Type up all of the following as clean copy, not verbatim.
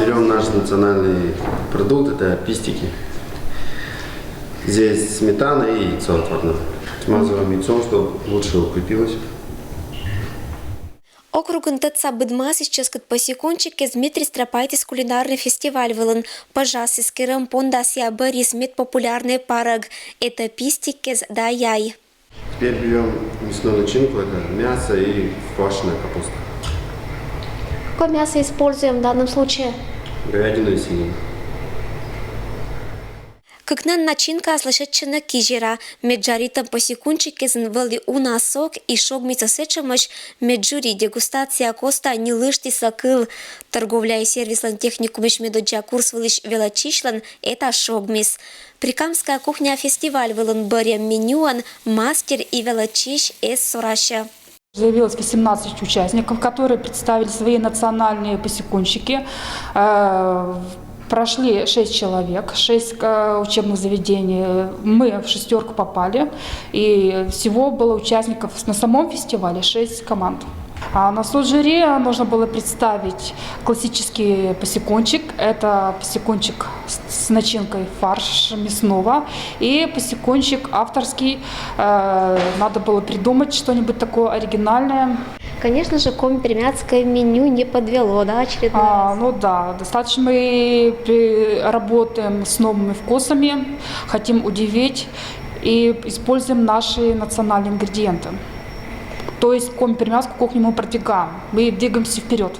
Берем наш национальный продукт, это пистики. Здесь сметана и яйцо отварное. Смазываем яйцом, чтобы лучше укрепилось. Округын тăтса быдмас исческат посекунчик кез Дмитрий Стропайтис кулинарный фестиваль вылын. Пожас искерым пондасия Борис мед популярный параг. Это пистик кез да яй. Теперь берем мясную начинку, это мясо и квашеная капуста. Какое мясо используем в данном случае? Говядину и свинину. Кыкнан начинка слышачына кижера. Меджаритам посекунчик кез вăли уна сок и шогмица сечемыш меджури дегустация коста не лышти сакыл. Торговля и сервислан техникумыш медоджа курс вылыш велочишлан это шогмис. Прикамская кухня фестиваль вылын бырем менюан мастер и велочиш эс сораша. Заявилось 18 участников, которые представили свои национальные посекунчики. Прошли 6 человек, 6 учебных заведений. Мы в шестерку попали. И всего было участников на самом фестивале 6 команд. А на суд жюри нужно было представить классический посекунчик. Это посекунчик с начинкой фарш мясного и посекунчик авторский. Надо было придумать что-нибудь такое оригинальное. Конечно же, коми-пермяцкое меню не подвело, да, очередной раз? Ну да, достаточно мы работаем с новыми вкусами, хотим удивить и используем наши национальные ингредиенты. То есть коми-пермяцкую кухню мы продвигаем, мы двигаемся вперед.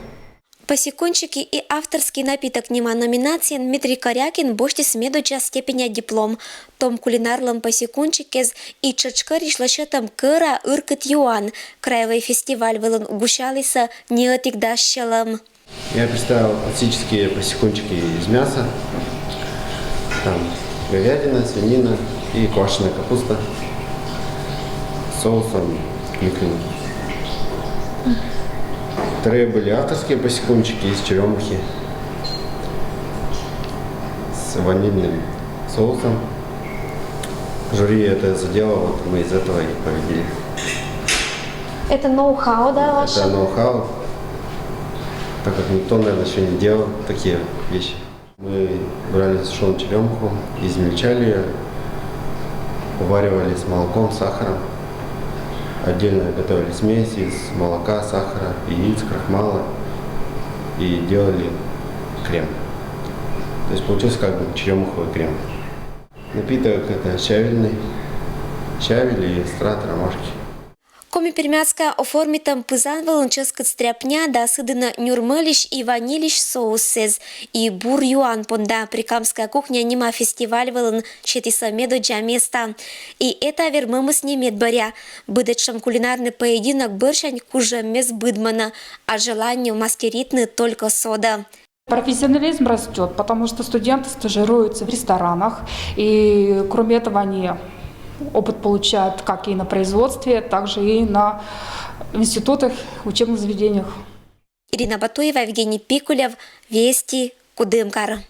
Посекунчики и авторский напиток нема номинации Дмитрий Корякин бошти смедоча степеня диплом. Том кулинарлым посекунчикез и чачка ришлашетам кыра ыркыт юан. Краевой фестиваль вылын гущалыса неотигдащалам. Я представил классические посекунчики из мяса. Там говядина, свинина и квашеная капуста с соусом клюквенным. Вторые были авторские посекунчики из черемухи с ванильным соусом. Жюри это задело, вот мы из этого и победили. Это ноу-хау, да, ваше? Это ноу-хау, так как никто, наверное, еще не делал такие вещи. Мы брали сушеную черемуху, измельчали ее, уваривали с молоком, сахаром. Отдельно готовили смесь из молока, сахара, яиц, крахмала и делали крем. То есть получился как бы черемуховый крем. Напиток это щавельный, щавель и экстракт ромашки. Коми-пермяцка оформитам пызан вылынческат стряпня да сыдына нюрмылищ и ванилищ соусез. И бур юан понда прикамская кухня нема фестиваль вылын щетиса медоджа места. И это вермымыс не медбаря. Быдачам кулинарный поединок быршань кужа мес быдмана, а желанию мастеритны только сода. Профессионализм растет, потому что студенты стажируются в ресторанах. И кроме этого они опыт получают как и на производстве, так же и на институтах, учебных заведениях. Ирина Батуева, Евгений Пикулев, Вести, Кудымкар.